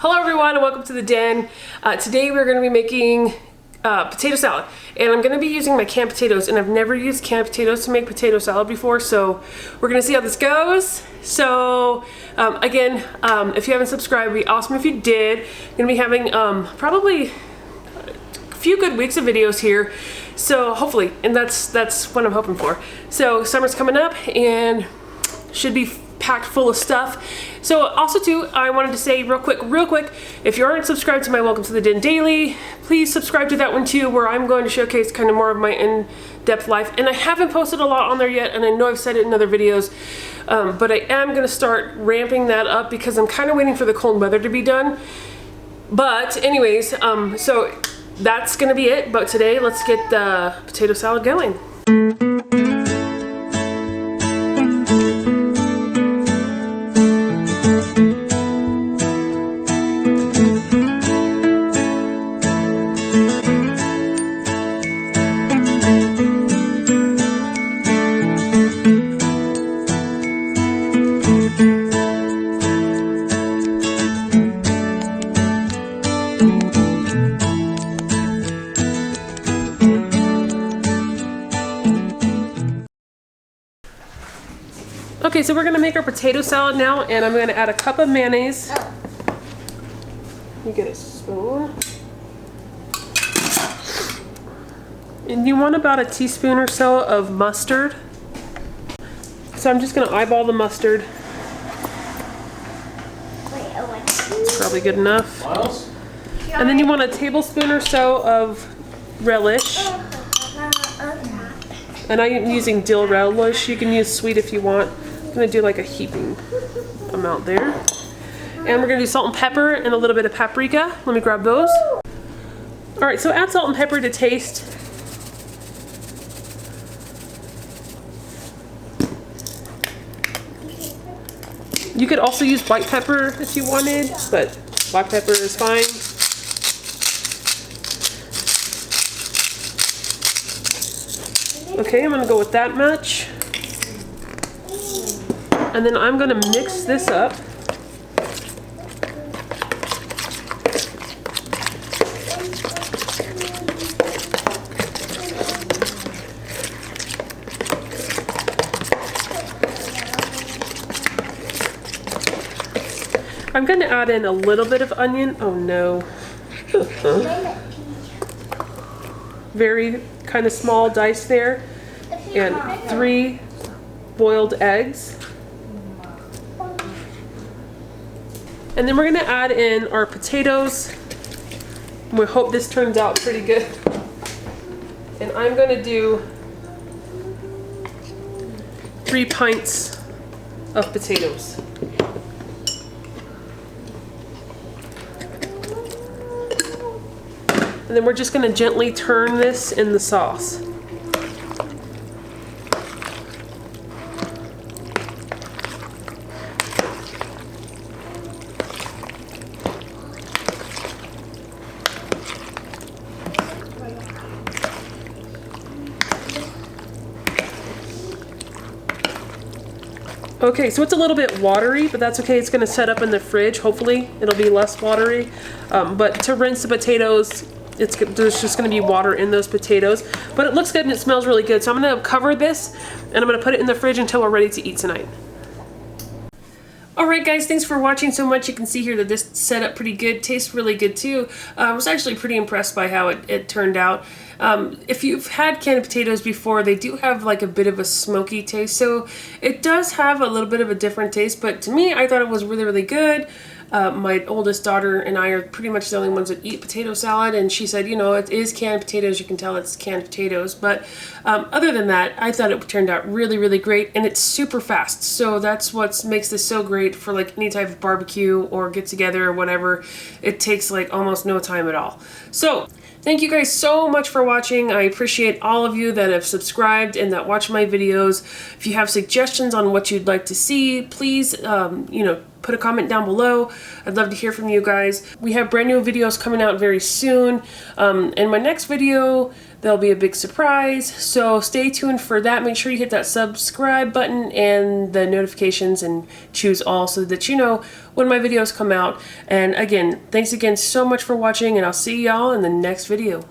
Hello everyone and welcome to the den. Today we're going to be making potato salad, and I'm going to be using my canned potatoes, and I've never used canned potatoes to make potato salad before, so we're going to see how this goes. So again, if you haven't subscribed, it'd be awesome if you did. I'm going to be having probably a few good weeks of videos here, so hopefully, and that's what I'm hoping for. So summer's coming up and should be packed full of stuff. So also too, I wanted to say real quick, if you aren't subscribed to my Welcome to the Den Daily, please subscribe to that one too, where I'm going to showcase kind of more of my in-depth life. And I haven't posted a lot on there yet, and I know I've said it in other videos, but I am going to start ramping that up because I'm kind of waiting for the cold weather to be done. But anyways, so that's going to be it. But today, let's get the potato salad going. Okay, so we're gonna make our potato salad now, and I'm gonna add a cup of mayonnaise. You get a spoon. And you want about a teaspoon or so of mustard. So I'm just gonna eyeball the mustard. It's probably good enough. And then you want a tablespoon or so of relish. And I'm using dill relish. You can use sweet if you want. I'm gonna do like a heaping amount there. And we're gonna do salt and pepper and a little bit of paprika. Let me grab those. All right, so add salt and pepper to taste. You could also use white pepper if you wanted, but black pepper is fine. Okay, I'm gonna go with that much. And then I'm gonna mix this up. I'm gonna add in a little bit of onion. Oh no. Very kind of small dice there. And 3 boiled eggs. And then we're gonna add in our potatoes. We hope this turns out pretty good. And I'm gonna do 3 pints of potatoes. And then we're just gonna gently turn this in the sauce. Okay, so it's a little bit watery, but that's okay. It's gonna set up in the fridge. Hopefully it'll be less watery. But to rinse the potatoes, there's just gonna be water in those potatoes. But it looks good and it smells really good. So I'm gonna cover this and I'm gonna put it in the fridge until we're ready to eat tonight. Alright guys, thanks for watching so much. You can see here that this set up pretty good. Tastes really good too. I was actually pretty impressed by how it turned out. If you've had canned potatoes before, they do have like a bit of a smoky taste, so it does have a little bit of a different taste, but to me, I thought it was really good. My oldest daughter and I are pretty much the only ones that eat potato salad, and she said, you know, it is canned potatoes. You can tell it's canned potatoes, but other than that, I thought it turned out really great, and it's super fast, so that's what makes this so great for like any type of barbecue or get together or whatever. It takes like almost no time at all. So thank you guys so much for watching. I appreciate all of you that have subscribed and that watch my videos. If you have suggestions on what you'd like to see, please, you know, put a comment down below. I'd love to hear from you guys. We have brand new videos coming out very soon. And my next video there'll be a big surprise. So stay tuned for that. Make sure you hit that subscribe button and the notifications and choose all so that you know when my videos come out. And again, thanks again so much for watching, and I'll see y'all in the next video.